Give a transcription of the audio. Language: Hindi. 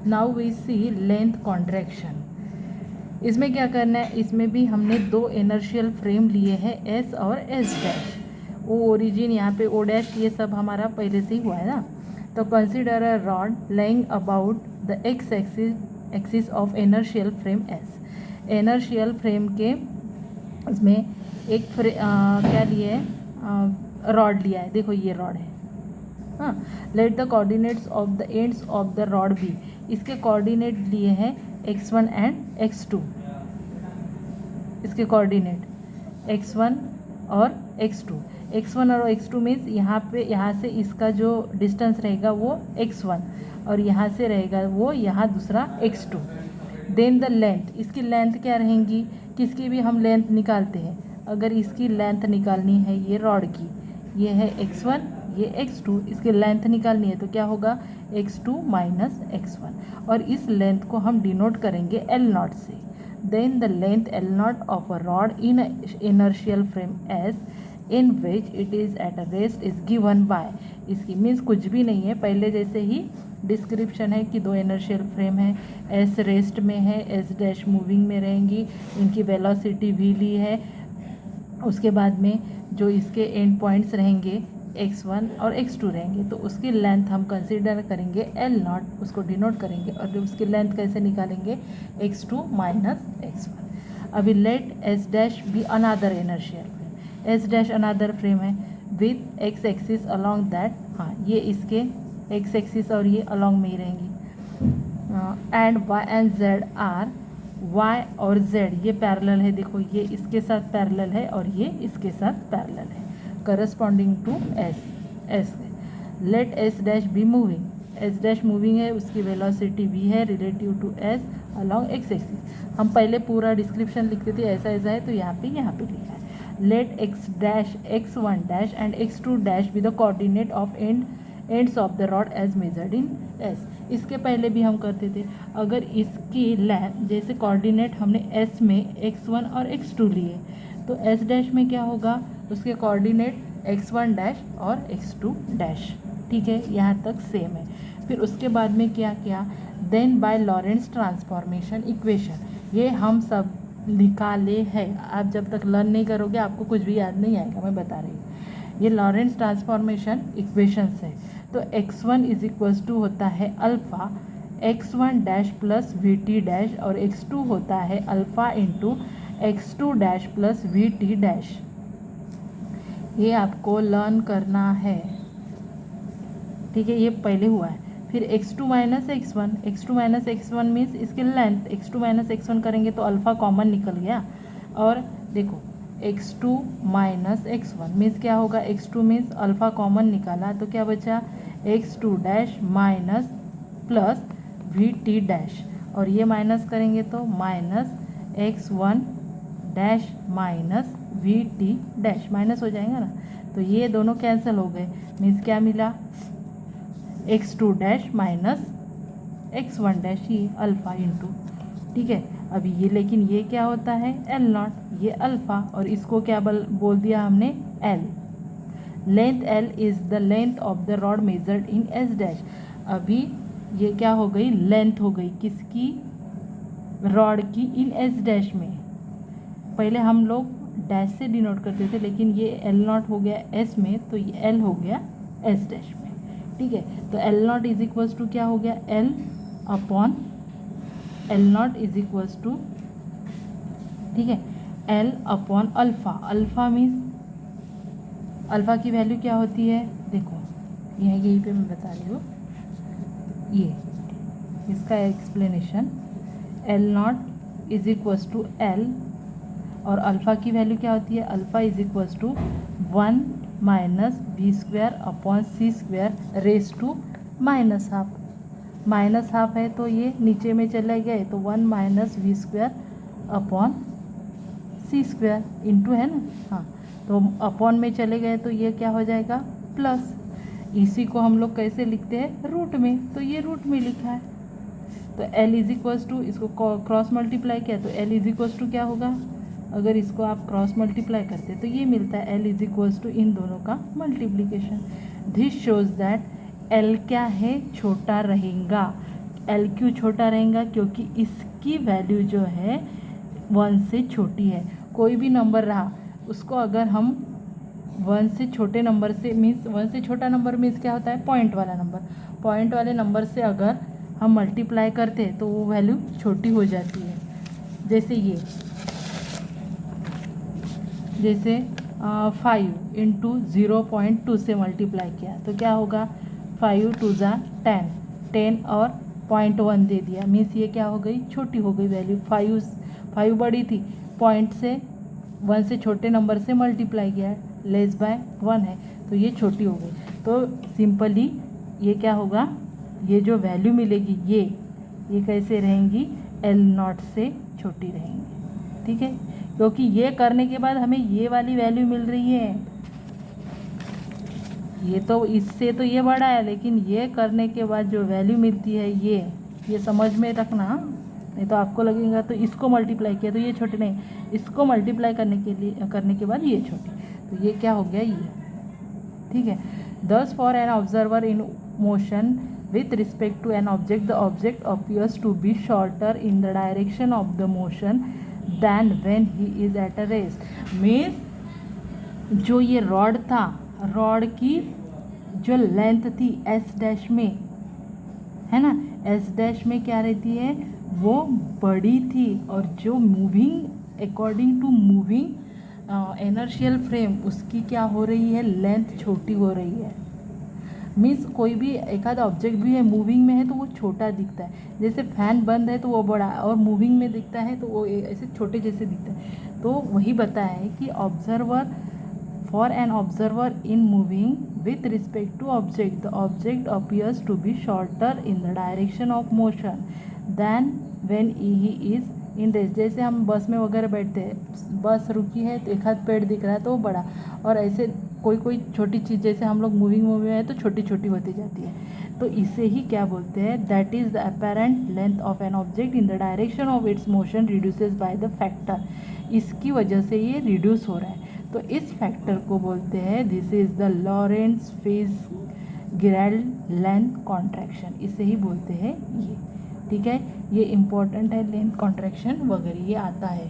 Now we see length contraction. इसमें क्या करना है, इसमें भी हमने दो इनर्शियल फ्रेम लिए हैं एस और एस डैश। वो ओरिजिन यहाँ पे ओ डैश ये सब हमारा पहले से ही हुआ है ना। तो consider a rod laying about the x axis of inertial frame S. Inertial frame के इसमें एक क्या लिए है, रॉड लिया है। देखो ये रॉड है, हाँ। Let the coordinates of the ends of the rod be. इसके कोऑर्डिनेट लिए हैं x1 एंड x2। इसके कोऑर्डिनेट x1 और x2। x1 और x2 मीन्स यहाँ से इसका जो डिस्टेंस रहेगा वो x1 और यहाँ से रहेगा वो यहाँ दूसरा x2। देन द लेंथ, इसकी लेंथ क्या रहेंगी, किसकी भी हम लेंथ निकालते हैं। अगर इसकी लेंथ निकालनी है ये रॉड की, ये है x1 ये x2, इसकी लेंथ निकालनी है तो क्या होगा x2 माइनस x1 और इस लेंथ को हम डिनोट करेंगे L0 से। Then the length L0 of a rod in inertial frame S in which it is at a rest is given by. इसकी मीन्स कुछ भी नहीं है, पहले जैसे ही डिस्क्रिप्शन है कि दो इनर्शियल फ्रेम है, S रेस्ट में है, S डैश मूविंग में रहेंगी, इनकी वेलोसिटी v ली है। उसके बाद में जो इसके एंड पॉइंट्स रहेंगे x1 और x2 रहेंगे तो उसकी लेंथ हम कंसीडर करेंगे L0, उसको डिनोट करेंगे और उसकी लेंथ कैसे निकालेंगे x2 माइनस x1। अभी let S dash be another inertial frame, S dash another frame है with x axis along that, हाँ ये इसके x एक्सिस और ये अलोंग में ही रहेंगी। And y and z are, y और z ये पैरेलल है, देखो ये इसके साथ पैरेलल है और ये इसके साथ पैरेलल है corresponding to s। Let s dash be moving, s dash moving है, उसकी वेलोसिटी v है relative to s along x axis. हम पहले पूरा डिस्क्रिप्शन लिखते थे ऐसा ऐसा है तो यहाँ पे लिखा है। Let x dash x1 dash and x2 dash be the coordinate of ends of the rod as measured in s। इसके पहले भी हम करते थे, अगर इसकी लेंथ जैसे कोऑर्डिनेट हमने s में x1 और x2 लिए तो s डैश में क्या होगा, उसके कोऑर्डिनेट x1 डैश और x2 डैश, ठीक है यहाँ तक सेम है। फिर उसके बाद में क्या किया, देन बाय लॉरेंट्ज ट्रांसफॉर्मेशन इक्वेशन, ये हम सब निकाले हैं। आप जब तक लर्न नहीं करोगे आपको कुछ भी याद नहीं आएगा, मैं बता रही हूँ। ये लॉरेंट्ज ट्रांसफॉर्मेशन इक्वेशंस है। तो x1 इज इक्वल्स टू होता है alpha x1 dash plus vt dash और x2 होता है alpha into x2 dash plus vt dash. ये आपको लर्न करना है, ठीक है, ये पहले हुआ है। फिर x2 minus x1, x2 minus x1 means इसकी लेंथ, x2 माइनस x1 करेंगे तो अल्फ़ा कॉमन निकल गया। और देखो x2 माइनस x1 मीन्स क्या होगा, x2 मीन्स अल्फ़ा कॉमन निकाला तो क्या बचा x2 dash minus plus vt dash, और ये माइनस करेंगे तो minus x1 dash minus vt dash, minus हो जाएगा ना। तो ये दोनों कैंसिल हो गए, मीन्स क्या मिला x2 dash minus x1 dash, ये अल्फ़ा इंटू, ठीक है। अभी ये लेकिन ये क्या होता है L0, ये अल्फ़ा और इसको क्या बोल दिया हमने L। Length L is the length of the rod measured in S dash. अभी ये क्या हो गई, लेंथ हो गई किसकी, रॉड की इन S डैश में। पहले हम लोग डैश से डिनोट करते थे लेकिन ये L0 हो गया S में तो ये L हो गया S डैश में, ठीक है। तो L0 इज इक्वल्स टू क्या हो गया L upon L0 is equals to, ठीक है, L upon alpha. Alpha means alpha की वैल्यू क्या होती है, देखो यहीं पे मैं बता रही हूँ, ये इसका explanation L0 is equals to L और अल्फ़ा की वैल्यू क्या होती है, alpha is equals to 1 minus V square upon C square raise to minus half. Minus half है तो ये नीचे में चले गए तो 1 minus V square upon C square into है ना, हाँ तो अपॉन में चले गए तो ये क्या हो जाएगा प्लस। इसी को हम लोग कैसे लिखते हैं रूट में, तो ये रूट में लिखा है। तो L इज इक्वल्स टू, इसको क्रॉस मल्टीप्लाई किया तो L इज इक्वल्स टू क्या होगा, अगर इसको आप क्रॉस मल्टीप्लाई करते तो ये मिलता है L इज इक्वल्स टू इन दोनों का multiplication. This shows that L क्या है, छोटा रहेगा। एल क्यों छोटा रहेगा? क्योंकि इसकी वैल्यू जो है 1 से छोटी है। कोई भी नंबर रहा उसको अगर हम 1 से छोटे नंबर से मीन्स 1 से छोटा नंबर मीन्स क्या होता है? पॉइंट वाला नंबर। पॉइंट वाले नंबर से अगर हम मल्टीप्लाई करते हैं तो वो वैल्यू छोटी हो जाती है। जैसे ये, जैसे 5 इंटू 0.2 से मल्टीप्लाई किया तो क्या होगा? 5 2 ज़ा 10, 10 और 0.1 दे दिया मीन्स ये क्या हो गई? छोटी हो गई वैल्यू। 5 बड़ी थी, पॉइंट से 1 से छोटे नंबर से मल्टीप्लाई किया है, लेस बाय 1 है तो ये छोटी हो गई। तो सिंपली ये क्या होगा? ये जो वैल्यू मिलेगी ये कैसे रहेंगी? L0 से छोटी रहेंगी। ठीक है, क्योंकि ये करने के बाद हमें ये वाली वैल्यू मिल रही है। ये तो इससे तो ये बड़ा है, लेकिन ये करने के बाद जो वैल्यू मिलती है ये समझ में रखना। नहीं तो आपको लगेगा तो इसको मल्टीप्लाई किया तो ये छोटी, नहीं, इसको मल्टीप्लाई करने के बाद ये छोटी, तो ये क्या हो गया? ये। ठीक है। Thus for an observer in motion with respect to an object, the object appears to be shorter in the direction of the motion than when he is at a rest. Means जो ये रॉड था, रॉड की जो लेंथ थी एस डैश में, है ना, एस डैश में क्या रहती है? वो बड़ी थी, और जो moving according to moving inertial frame उसकी क्या हो रही है? लेंथ छोटी हो रही है। मीन्स कोई भी एक आधा ऑब्जेक्ट भी है मूविंग में है तो वो छोटा दिखता है। जैसे फैन बंद है तो वो बड़ा, और मूविंग में दिखता है तो वो ऐसे छोटे जैसे दिखता है। तो वही बताया है कि observer, for an observer in moving with respect to object, the object appears to be shorter in the direction of motion than when he is in rest. जैसे हम बस में वगैरह बैठते हैं, बस रुकी है तो एक हाथ पेड़ दिख रहा है तो वो बड़ा, और ऐसे कोई छोटी चीज़ जैसे हम लोग मूविंग में है तो छोटी छोटी होती जाती है। तो इसे ही क्या बोलते हैं? That is the apparent length of an object in the direction of its motion reduces by the factor. इसकी वजह से ये रिड्यूस हो रहा है, तो इस फैक्टर को बोलते हैं, this is the Lorentz FitzGerald length contraction, इसे ही बोलते हैं ये। ठीक है, ये इम्पोर्टेंट है, लेंथ कॉन्ट्रैक्शन वगैरह ये आता है।